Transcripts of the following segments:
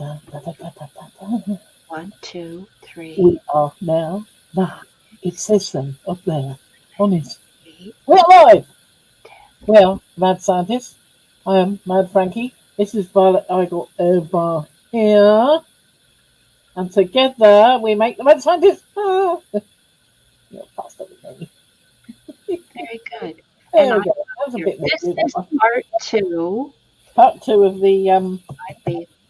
1, 2, 3. We are now live. It says so up there. Honest. 8. We're live! Well, Mad Scientist, I am Mad Frankie. This is Violet Eagle over here. And together we make the Mad Scientist. You're faster than me. Very good. There we go. That was a bit This weird. is part 2. Part 2 of the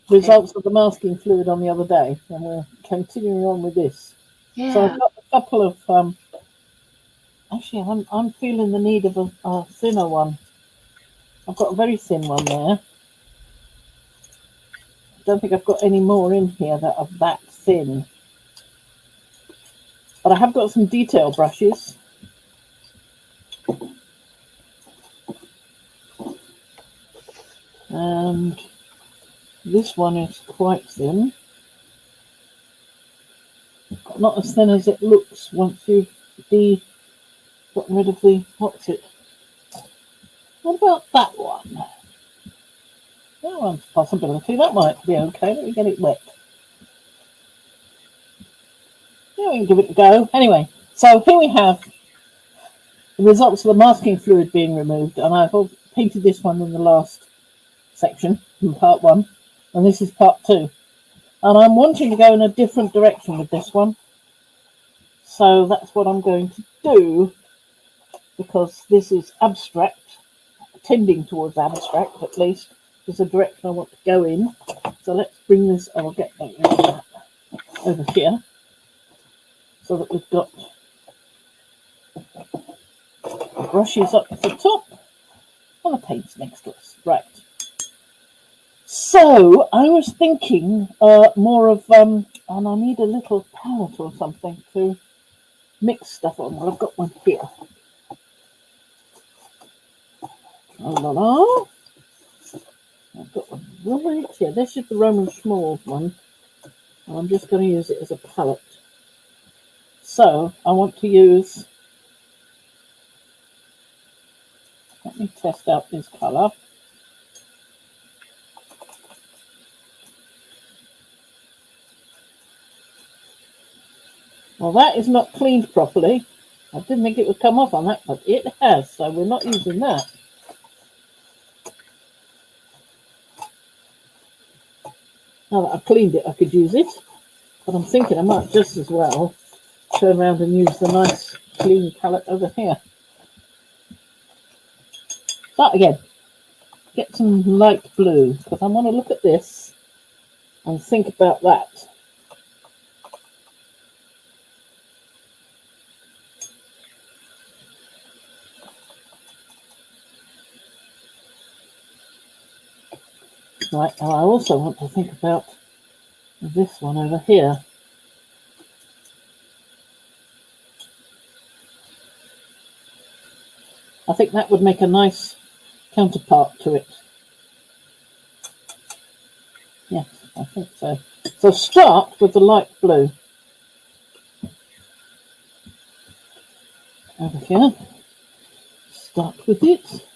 The results of the masking fluid on the other day. And we're continuing on with this. yeah. So I've got a couple of actually I'm feeling the need of a thinner one. I've got a very thin one there. I don't think I've got any more in here that are that thin. But I have got some detail brushes. And this one is quite thin. Not as thin as it looks once you've gotten rid of the, what's it? What about that one? That one's a possibility. That might be okay. Let me get it wet. Yeah, we can give it a go. Anyway, so here we have the results of the masking fluid being removed. And I've painted this one in the last section, in part 1. And this is part 2. And I'm wanting to go in a different direction with this one. So that's what I'm going to do. Because this is abstract. Tending towards abstract, at least. Is the direction I want to go in. So let's bring this, I'll get that over here. So that we've got brushes up at the top and the paints next to us. Right. So I was thinking more of, and I need a little palette or something to mix stuff on. Well, I've got one here. La. I've got one right here. This is the Roman Schmalls one. And I'm just going to use it as a palette. So I want to use, let me test out this colour. Well, that is not cleaned properly. I didn't think it would come off on that, but it has, so we're not using that. Now that I've cleaned it, I could use it, but I'm thinking I might just as well turn around and use the nice clean palette over here. Start again. Get some light blue, because I want to look at this and think about that. Right, and I also want to think about this one over here. I think that would make a nice counterpart to it. Yes, I think so. So start with the light blue. Over here. Start with it.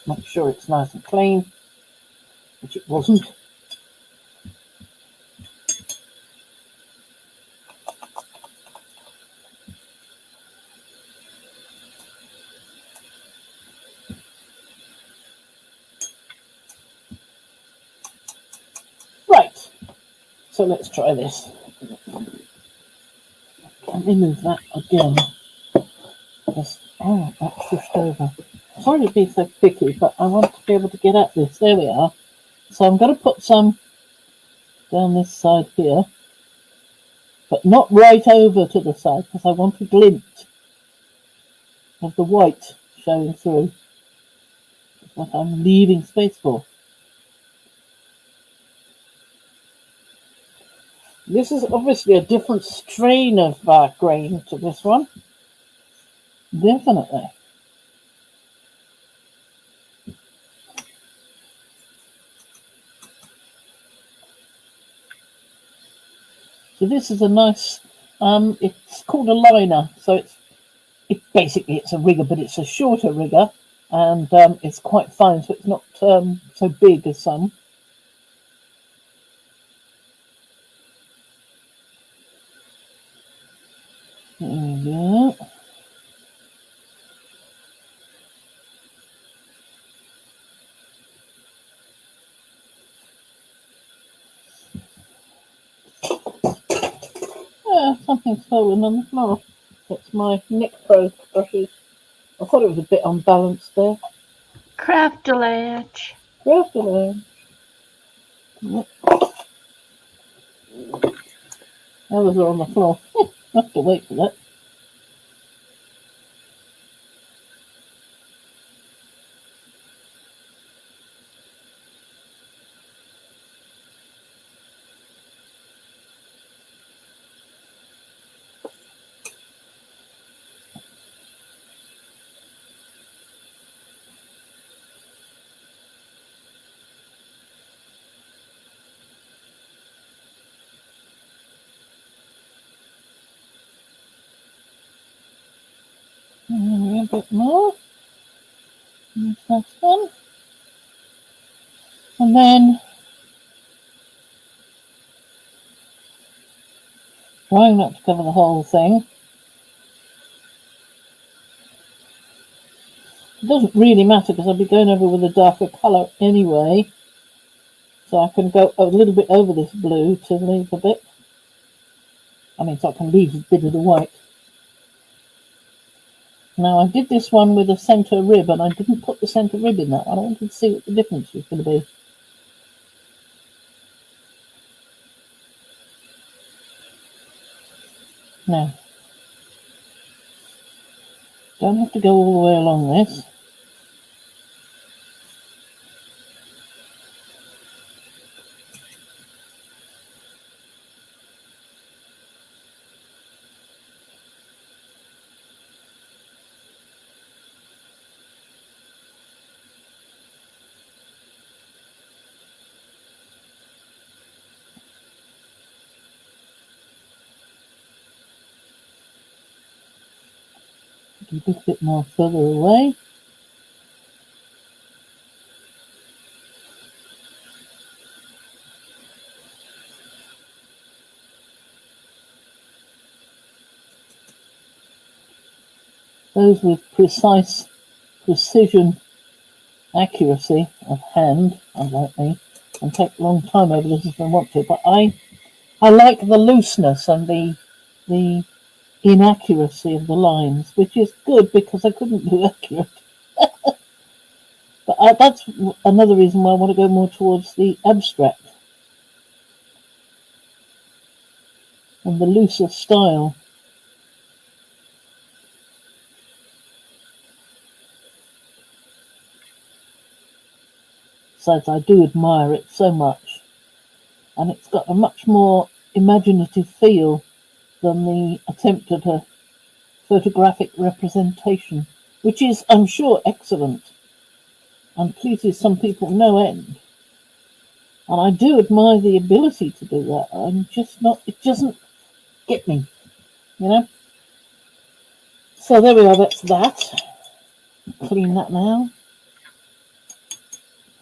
Make sure it's nice and clean, which it wasn't. Right, so let's try this. Let me move that again. Just, oh, that pushed over. Sorry to be so picky, but I want to be able to get at this. There we are. So I'm going to put some down this side here, but not right over to the side, because I want a glint of the white showing through. That's what I'm leaving space for. This is obviously a different strain of grain to this one. Definitely. So this is a nice, it's called a liner. So it's basically a rigger, but it's a shorter rigger. and it's quite fine, so it's not so big as some. There we go. Something's fallen on the floor. It's my Nick Pro brushes. I thought it was a bit unbalanced there. Craftalanche. Careful. Others are on the floor. I have to wait for that. A bit more. That's one. And then trying not to cover the whole thing. It doesn't really matter because I'll be going over with a darker colour anyway. So I can go a little bit over this blue to leave a bit. I mean, so I can leave a bit of the white. Now I did this one with a centre rib and I didn't put the centre rib in that. I wanted to see what the difference was going to be. Now, don't have to go all the way along this. Keep it a bit more further away. Those with precise precision, accuracy of hand, unlike me, and take a long time over this if I want to, but I like the looseness and the inaccuracy of the lines, which is good because I couldn't do accurate. But that's another reason why I want to go more towards the abstract and the looser style. Besides, I do admire it so much, and it's got a much more imaginative feel than the attempt at a photographic representation, which is, I'm sure, excellent and pleases some people no end. And I do admire the ability to do that. I'm just not, it doesn't get me, you know? So there we are, that's that. Clean that now.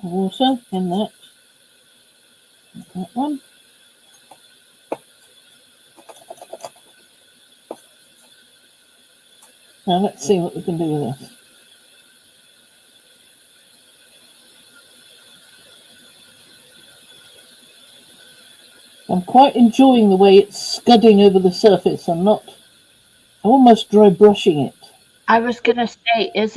Water in that. That one. Now let's see what we can do with this. I'm quite enjoying the way it's scudding over the surface and not almost dry brushing it. I was gonna say, is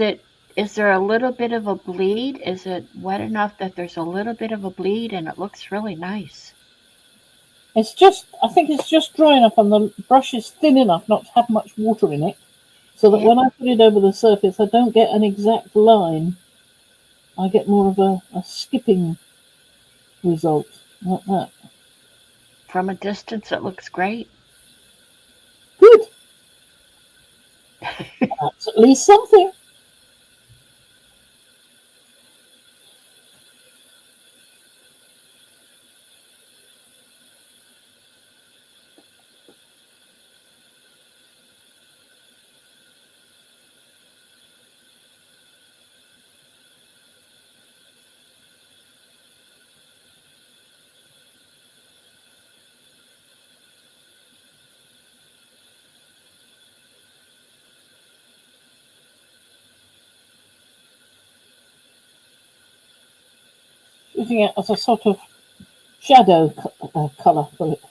there a little bit of a bleed? Is it wet enough that there's a little bit of a bleed and it looks really nice? It's just, I think it's just dry enough and the brush is thin enough not to have much water in it, so that Yeah. when I put it over the surface, I don't get an exact line. I get more of a skipping result, like that. From a distance, it looks great. Good. That's at least something. using it as a sort of shadow colour for it.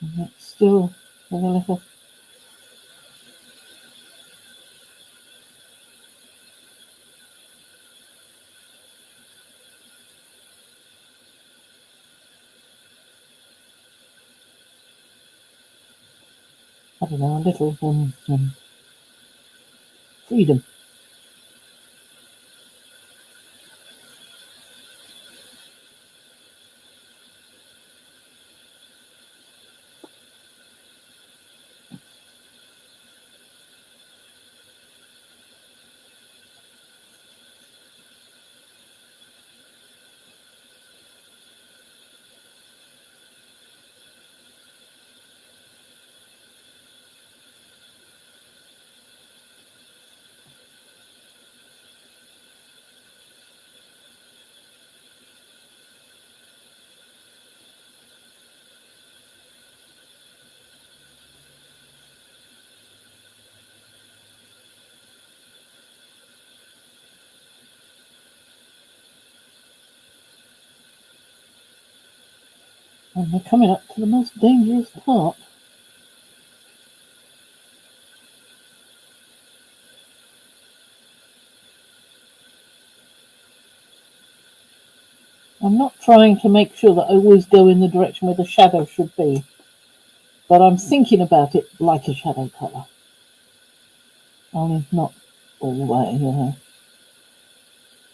And it's still a little. I don't know, a little freedom. And we're coming up to the most dangerous part. I'm not trying to make sure that I always go in the direction where the shadow should be, but I'm thinking about it like a shadow colour. Only not all the way, you know.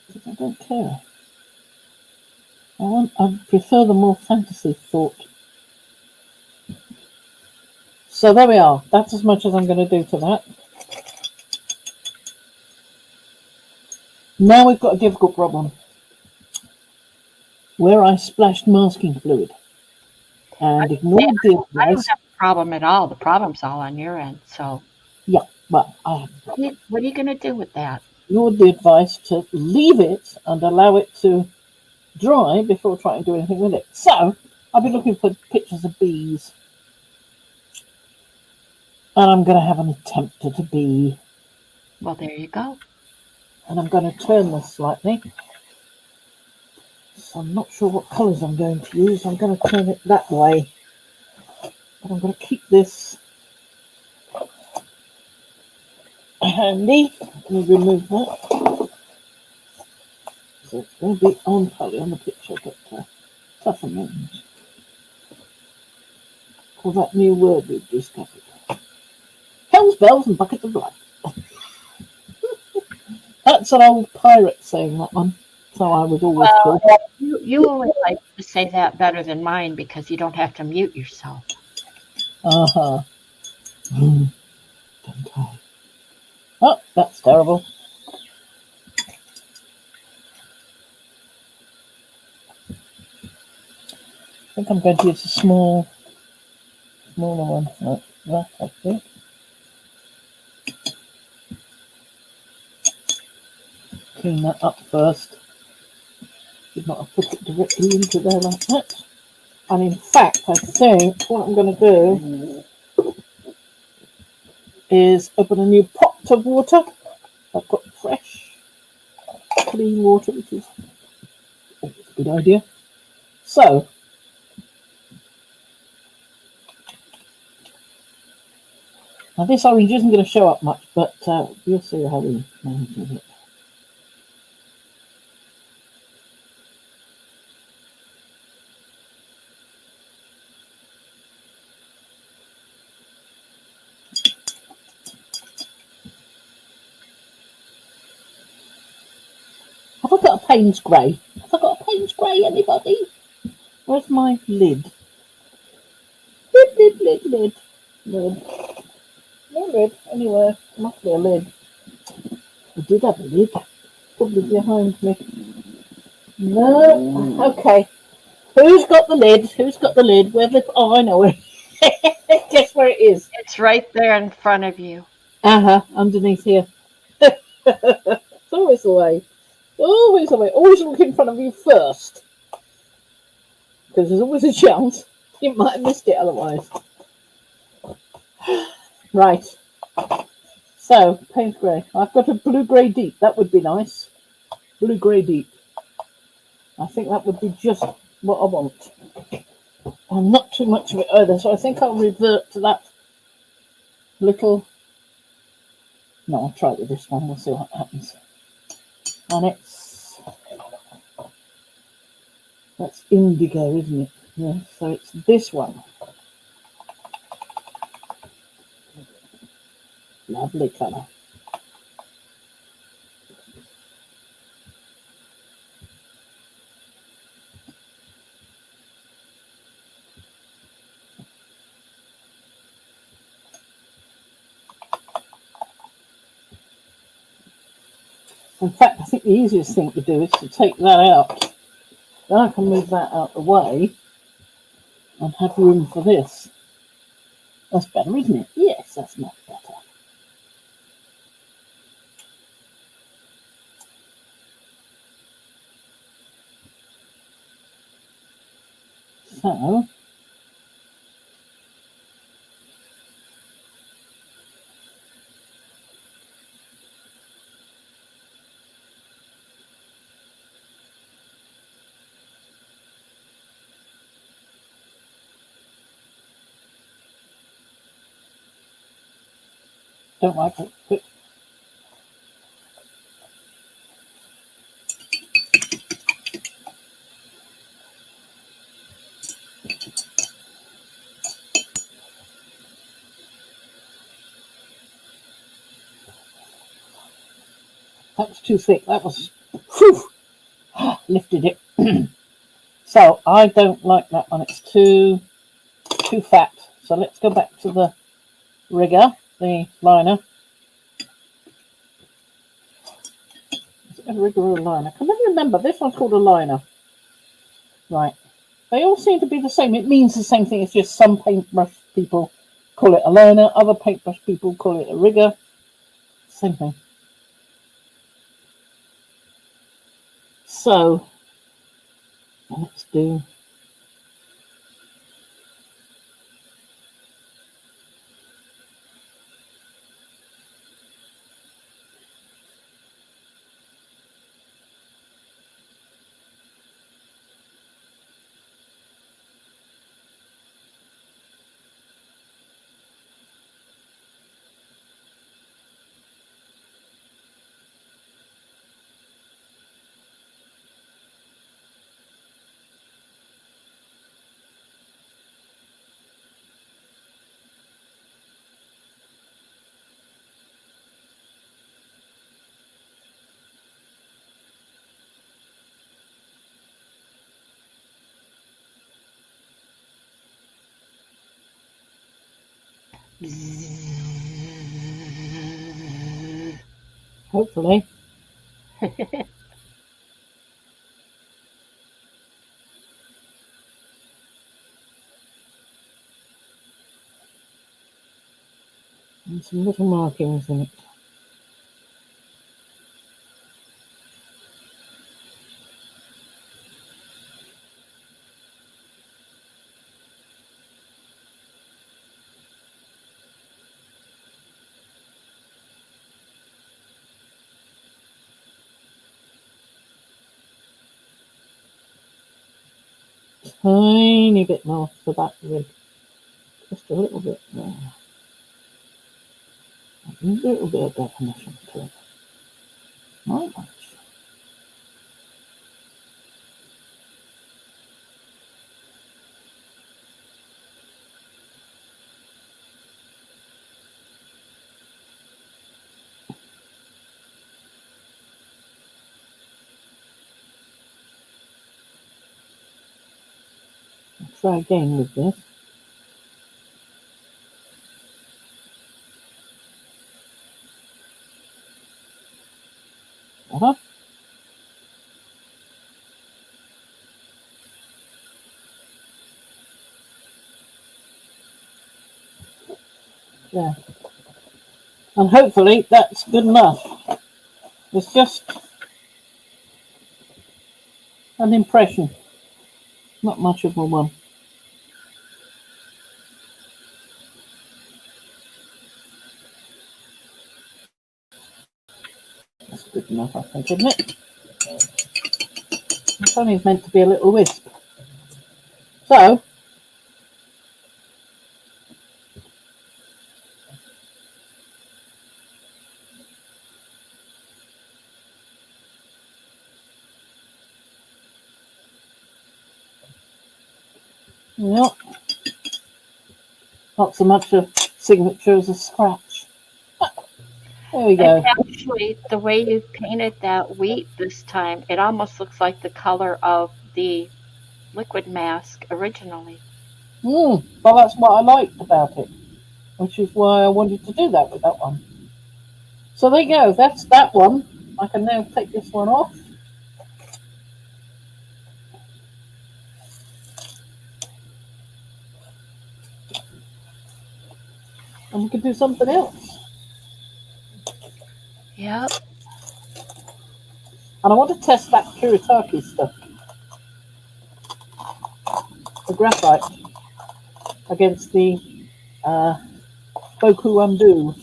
Because I don't care. I prefer the more fantasy thought. So there we are. That's as much as I'm going to do to that. Now we've got a difficult problem. Where I splashed masking fluid and ignored the I don't advice. have a problem at all. The problem's all on your end. So Yeah, but I what are you going to do with that? ignored the advice to leave it and allow it to dry before trying to do anything with it. So I've been looking for pictures of bees, and I'm going to have an attempt at a bee. Well, there you go. And I'm going to turn this slightly. So I'm not sure what colours I'm going to use. I'm going to turn it that way. But I'm going to keep this handy. Let me remove that. So it's going to be on probably on the picture, but tough and range. Call that new word we've discovered. Hell's bells and buckets of blood. That's an old pirate saying, that one. So I was always Well, told. you always like to say that better than mine because you don't have to mute yourself. Uh-huh. Don't I? Oh, that's terrible. I think I'm going to use a smaller one like that, I think. Clean that up first. Did not have put it directly into there like that. And in fact, I think what I'm going to do is open a new pot of water. I've got fresh, clean water, which is always a good idea. So, now this orange isn't going to show up much, but you'll see how we manage it. Have I got a Payne's Grey? Have I got a Payne's Grey, anybody? Where's my lid? Lid. Lid. No lid anywhere. Must be a lid. I did have a lid. Probably behind me. No. Okay. Who's got the lid? Who's got the lid? Where the? Oh, I know it. Guess where it is? It's right there in front of you. Underneath here. It's always the way. Always the way. Always look in front of you first, because there's always a chance you might have missed it otherwise. Right. So, paint grey. I've got a blue-grey deep. That would be nice. Blue-grey deep. I think that would be just what I want. And not too much of it either. So I think I'll revert to that little... No, I'll try it with this one. We'll see what happens. And that's indigo, isn't it? Yeah, so it's this one. Lovely colour. In fact, I think the easiest thing to do is to take that out. Then I can move that out the way and have room for this. That's better, isn't it? Yes, that's much better. So, don't like it. But that was too thick. That was... Whew, lifted it. So, I don't like that one. It's too fat. So let's go back to the rigger, the liner. Is it a rigger or a liner? I can never remember. This one's called a liner. Right. They all seem to be the same. It means the same thing. It's just some paintbrush people call it a liner, other paintbrush people call it a rigger. Same thing. So, let's do... Hopefully. And some little markings in it. Tiny bit more for that rig. Just a little bit there. A little bit of definition to it. Not much. I'll try again with this. Uh-huh. Yeah. And hopefully that's good enough. It's just an impression. Not much of a one. good enough, I think, isn't it? It's only meant to be a little wisp. So, yeah, not so much a signature as a scratch. There we And go. actually, the way you painted that wheat this time, it almost looks like the color of the liquid mask originally. Well, that's what I liked about it, which is why I wanted to do that with that one. So there you go. That's that one. I can now take this one off. And we can do something else. Yep. And I want to test that Kuretake stuff, the graphite, against the Boku Undo.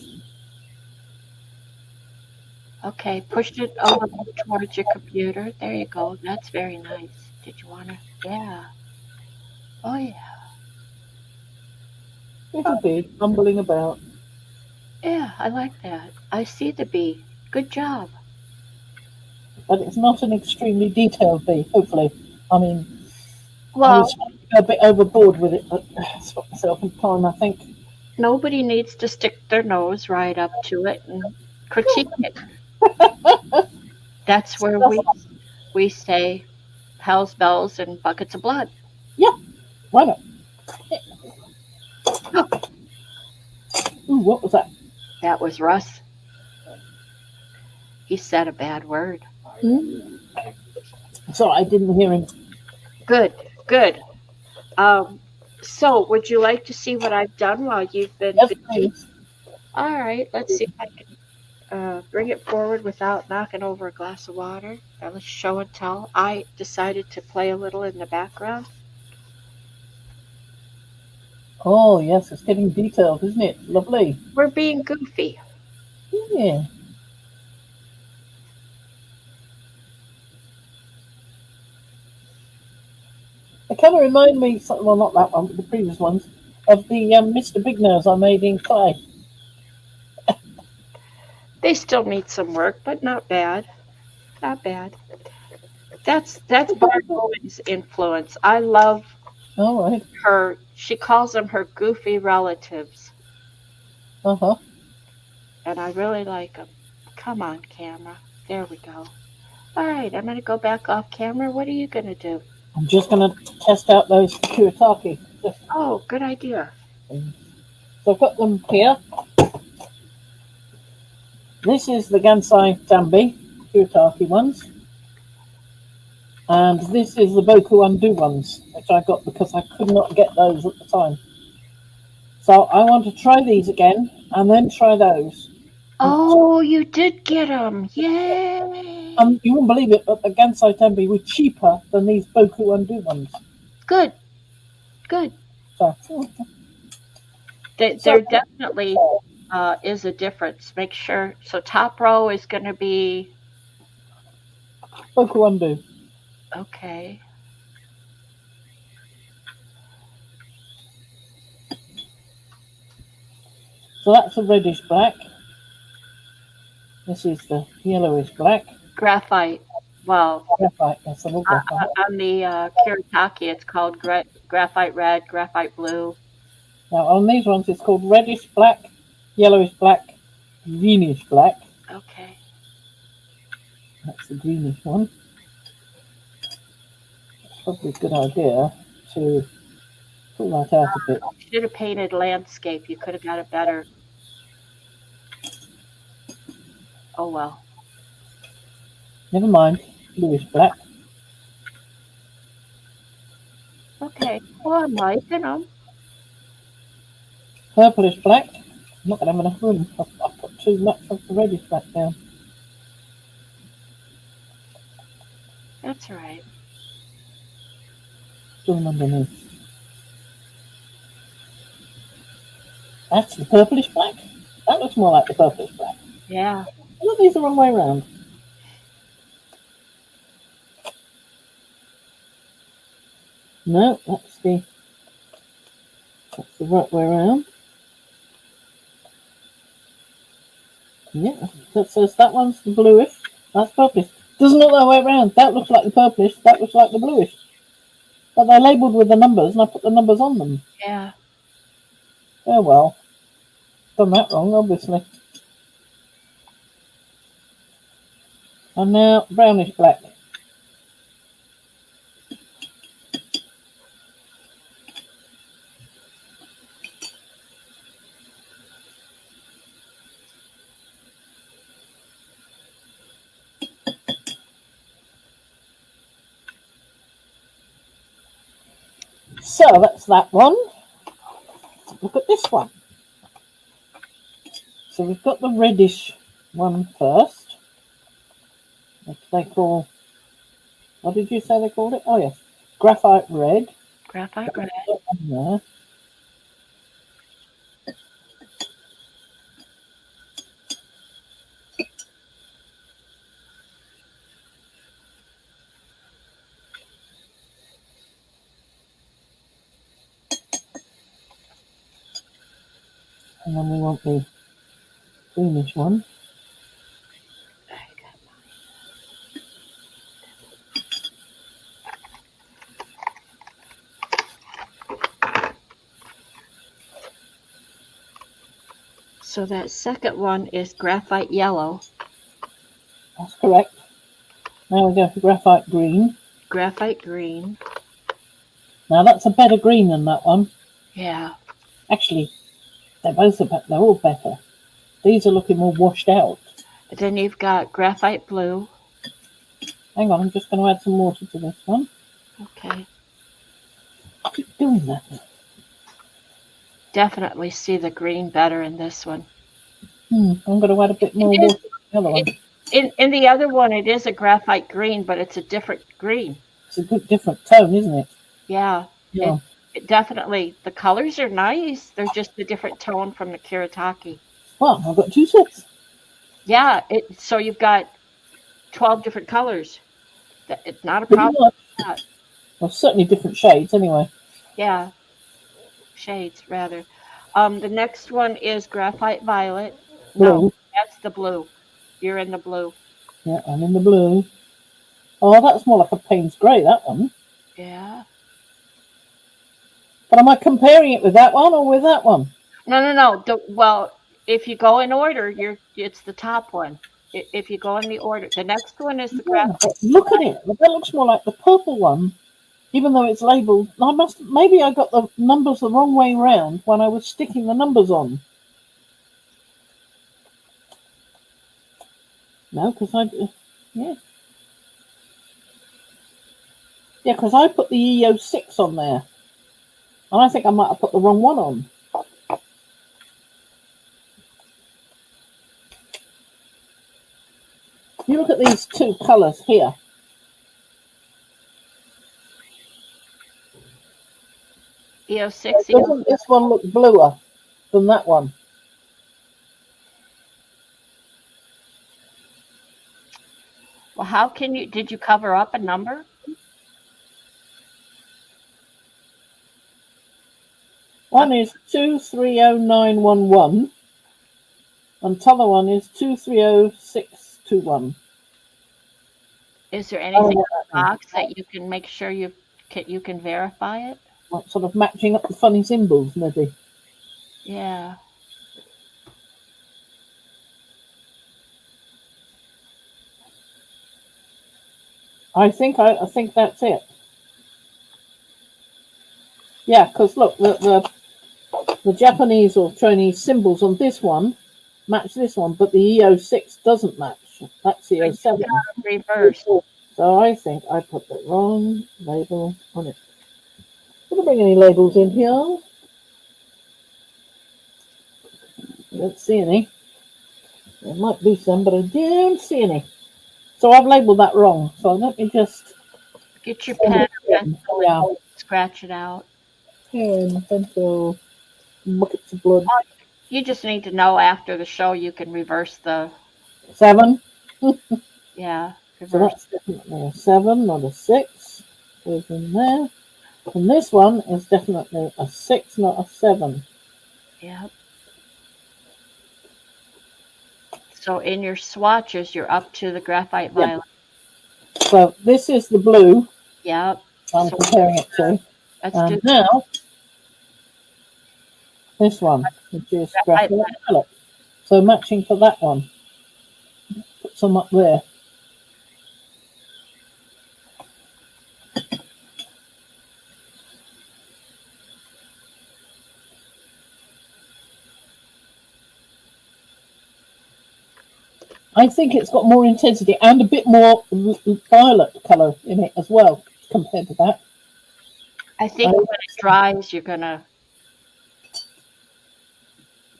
Okay, push it a little towards your computer. There you go. That's very nice. Did you want to? Yeah. Oh, yeah. Little bee bumbling about. Yeah, I like that. I see the bee. Good job. But it's not an extremely detailed bee, hopefully. I mean, I Well, was a bit overboard with it, but I stopped myself in time, I think. nobody needs to stick their nose right up to it and critique it. That's where we say hell's bells and buckets of blood. Yeah, why not? Ooh, what was that? That was Russ. He said a bad word. Hmm? Sorry, I didn't hear him. Good, good. Um, so would you like to see what I've done while you've been Yes, busy? please. All right, let's see if I can bring it forward without knocking over a glass of water. Now let's show and tell. I decided to play a little in the background. Oh, yes, it's getting detailed, isn't it? Lovely. We're being goofy. Yeah. It kind of reminded me, well, not that one, but the previous ones, of the Mr. Big Nose I made in clay. They still need some work, but not bad. Not bad. That's Barb Bowen's influence. I love All right. her. She calls them her goofy relatives, Uh huh. and I really like them. Come on, camera. There we go. All right, I'm gonna go back off camera. What are you gonna do? I'm just going to test out those Kuretake. Oh, good idea. So I've got them here. This is the Gansai Tambi Kuretake ones. And this is the Boku Undo ones, which I got because I could not get those at the time. So I want to try these again and then try those. Oh, you did get them. Yay. You won't believe it, but the Gansai Tambi were cheaper than these Boku Undo ones. Good, good. So, There definitely is a difference. Make sure. So top row is going to be Boku Undo. okay. So that's a reddish black. This is the yellowish black. Graphite. Well, Graphite, yes, a little graphite. on the Kiritaki, it's called graphite red, graphite blue. Now on these ones it's called reddish black, yellowish black, greenish black. Okay. That's the greenish one. It's probably a good idea to pull that out a bit. Should have painted landscape. You could have got it better. Oh well. Never mind, bluish black. Okay. Well, I'm liking them. Purplish black. I'm not going to have enough room. I've put too much of the reddish black down. That's all right. Still underneath. That's the purplish black. That looks more like the purplish black. Yeah. I thought these the wrong way around. No, that's the right way around. Yeah, so that one's the bluish. That's purplish. Doesn't look that way around. That looks like the purplish. That looks like the bluish. But they're labelled with the numbers, and I put the numbers on them. Yeah. Oh well. Done that wrong, obviously. And now brownish black. So that's that one. Look at this one. So we've got the reddish one first, which they call, what did you say they called it? Oh yes, graphite red. Graphite red. There. And then we want the greenish one. So that second one is graphite yellow. That's correct. Now we go for graphite green. Graphite green. Now that's a better green than that one. Yeah. Actually, they're all better. These are looking more washed out. Then you've got graphite blue. Hang on, I'm just going to add some water to this one. Okay. I keep doing that. Definitely see the green better in this one. I'm going to add a bit more water to the other one. In the other one, it is a graphite green, but it's a different green. It's a good different tone, isn't it? Yeah. Yeah. It definitely, the colors are nice. They're just a different tone from the Kiritaki. Well, I've got 2 sets. Yeah. So you've got 12 different colors. It's not a Pretty problem. much. Well, certainly different shades anyway. Yeah. Shades, rather. The next one is graphite violet. Blue. No, that's the blue. You're in the blue. Yeah, I'm in the blue. Oh, that's more like a Payne's grey, that one. Yeah. But am I comparing it with that one or with that one? No. Well, if you go in order, it's the top one. If you go in the order, the next one is the Yeah, graphite. but look at it. That looks more like the purple one, even though it's labelled. Maybe I got the numbers the wrong way round when I was sticking the numbers on. No, because yeah. Yeah, because I put the EO6 on there. And I think I might have put the wrong one on. You look at these 2 colours here. EO6. Doesn't this one look bluer than that one? Well, how can you? Did you cover up a number? One is 230911 and the other one is 230621. Is there anything in the box that you can make sure you can verify it? Like sort of matching up the funny symbols, maybe. Yeah. I think that's it. Yeah, because look, the Japanese or Chinese symbols on this one match this one, but the EO6 doesn't match. That's the EO7. Reverse. So I think I put the wrong label on it. Didn't bring any labels in here. Don't see any. There might be some, but I don't see any. So I've labelled that wrong. So let me just get your pen or pencil and scratch it out. Pen, pencil, buckets of blood. You just need to know after the show you can reverse the 7. Yeah. So that's definitely a 7, not a 6. Goes in there. And this one is definitely a 6, not a 7. Yep. So in your swatches, you're up to the graphite Yeah. violet. So this is the blue Yep. I'm So comparing it to. let's do And now this one, which is graphite. graphite violet. So matching for that one. Put some up there. I think it's got more intensity and a bit more violet colour in it as well compared to that. I think when it dries, you're gonna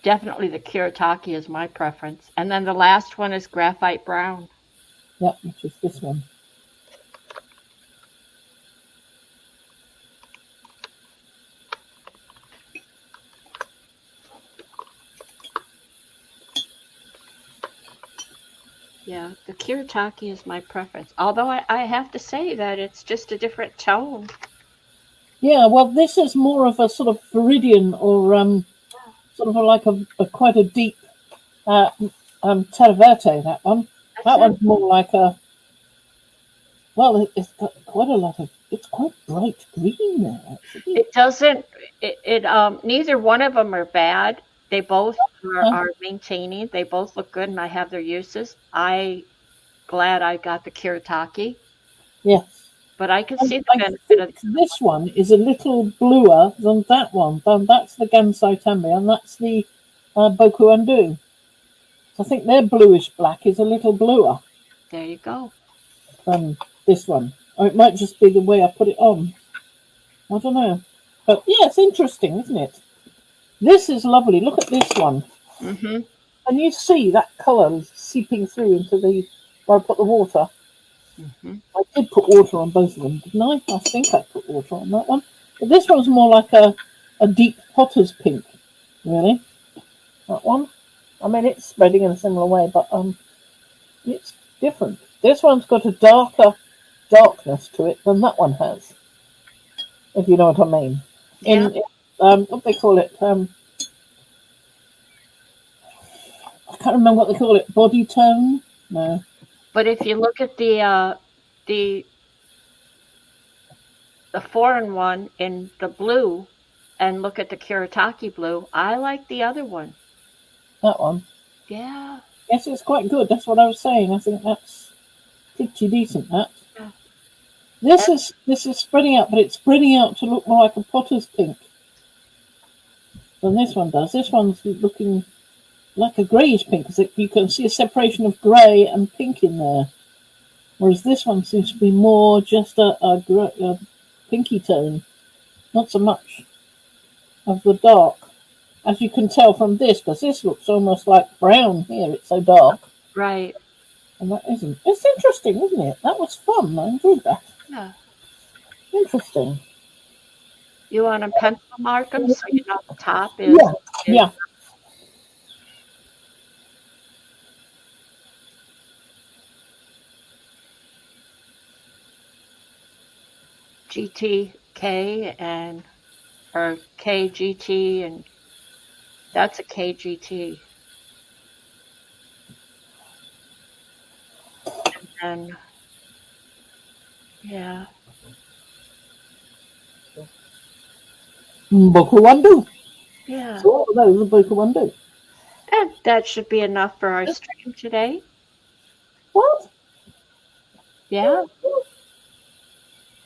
definitely the Kiritaki is my preference, and then the last one is graphite brown. Yeah, which is this one. Yeah, the Kiritaki is my preference. Although I have to say that it's just a different tone. Yeah, well, this is more of a sort of viridian or sort of like a quite a deep uh, terra verte. That one. That's That it. one's more like a. Well, it's got quite a lot of. It's quite bright green there, actually. It doesn't. Neither one of them are bad. They both are maintaining. They both look good, and I have their uses. I glad I got the Kiritaki, Yes. but I can And see the I benefit of think the other this one is a little bluer than that one. That's the Gansai Tambi, and that's the Boku Andu. So I think their bluish black is a little bluer There you go. than this one. Or it might just be the way I put it on. I don't know. But yeah, it's interesting, isn't it? This is lovely. Look at this one. Mm-hmm. And you see that colour is seeping through into the where I put the water. Mm-hmm. I did put water on both of them, didn't I? I think I put water on that one. But this one's more like a deep potter's pink, really. That one. I mean, it's spreading in a similar way, but it's different. This one's got a darker darkness to it than that one has, if you know what I mean. Yeah. In what they call it, I can't remember what they call it. Body tone? No. But if you look at the the foreign one in the blue and look at the Kiritaki blue, I like the other one. That one. Yeah. Yes, it's quite good. That's what I was saying. I think that's pretty decent. That Yeah. this is spreading out, but it's spreading out to look more like a potter's pink than this one does. This one's looking like a greyish pink because you can see a separation of grey and pink in there, whereas this one seems to be more just a pinky tone, not so much of the dark, as you can tell from this, because this looks almost like brown here. It's so dark. Right. And that isn't. It's interesting, isn't it? That was fun. I enjoyed that. Yeah. Interesting. You want to pencil mark them so you know the top Yeah, is yeah. GTK and or KGT and that's a KGT. And yeah. Boku Wandu. Yeah. So all of those are Boku Wandu. And that should be enough for our stream today. What? Yeah.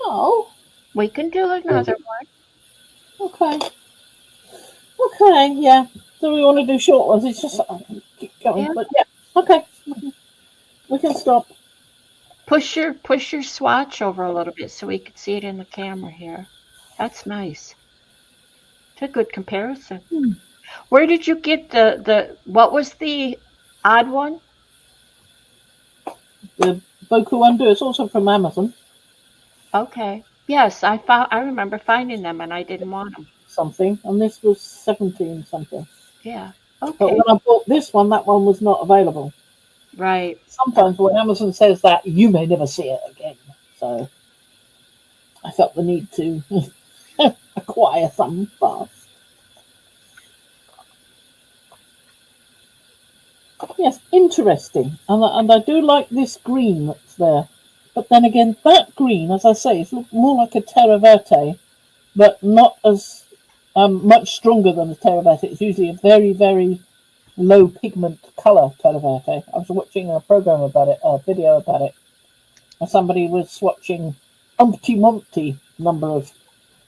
Oh, We can do another one. okay. Okay, yeah. So we want to do short ones. It's just keep going, Yeah. but yeah. Okay, we can stop. Push your swatch over a little bit so we can see it in the camera here. That's nice. It's a good comparison. Where did you get the what was the odd one? The Boku Wandu is also from Amazon. Okay. Yes, I remember finding them and I didn't want them. Something, and this was 17 something. Yeah. But Okay. when I bought this one, that one was not available. Right. Sometimes when Amazon says that, you may never see it again. So I felt the need to acquire some fast. Yes, interesting. And I do like this green that's there. But then again, that green, as I say, is more like a terra verte, but not as much stronger than a terra verte. It's usually a very, very low pigment colour terra verte. I was watching a program about it, a video about it, and somebody was swatching umpty number of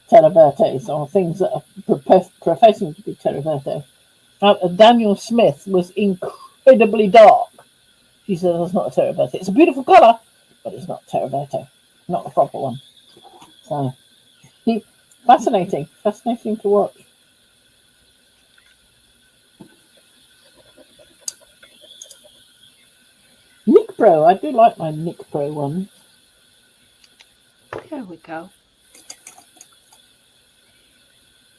terra vertes, or things that are professing to be terra verte. Daniel Smith was incredibly dark. She said that's not a terra verte. It's a beautiful colour, but it's not terra verte. Not the proper one. So, fascinating to watch. Nick Pro, I do like my Nick Pro one. There we go.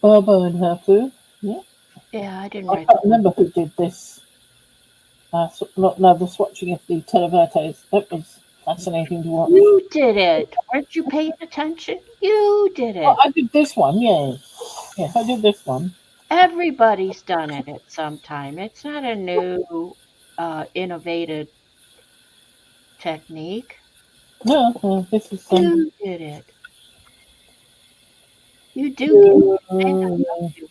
Urbo and How To. Yeah. Yeah, I didn't I write can't that. remember who did this. The swatching of the terra vertes. That was fascinating to watch. You did it. Weren't you paying attention? You did Oh, it. I did this one, yes. Yes, I did this one. Everybody's done it at some time. It's not a new, innovative technique. No, this is You did it. You do get it. And I love you.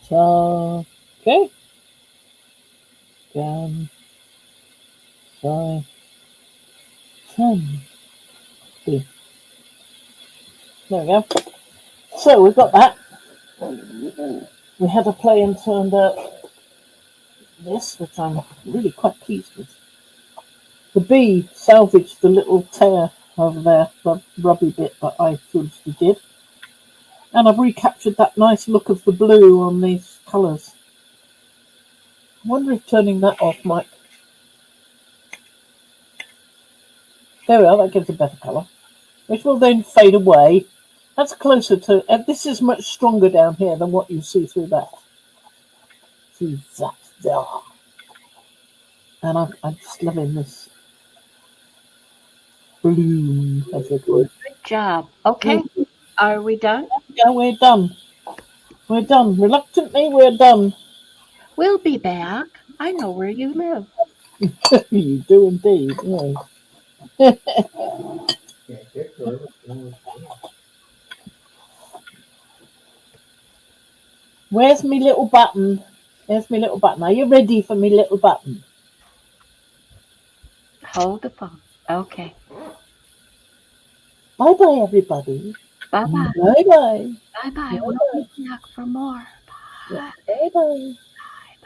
so okay. Down, side, 10. There we go. So we've got that. We had a play and turned out this, which I'm really quite pleased with. The bee salvaged the little tear over there, the rubby bit that I foolishly did. And I've recaptured that nice look of the blue on these colours. I wonder if turning that off might... There we are, that gives a better colour. Which will then fade away. That's closer to... this is much stronger down here than what you see through that. Through that there. And I'm just loving this bloom, as they call it. Good job. Okay. Are we done? Yeah, we're done. We're done. Reluctantly, we're done. We'll be back. I know where you live. You do indeed, yes. Where's me little button? There's me little button. Are you ready for me little button? Hold the phone. Okay. Bye-bye, everybody. Bye-bye. Bye-bye. Bye-bye. We'll be back for more. Bye. Bye-bye.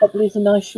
That was a nice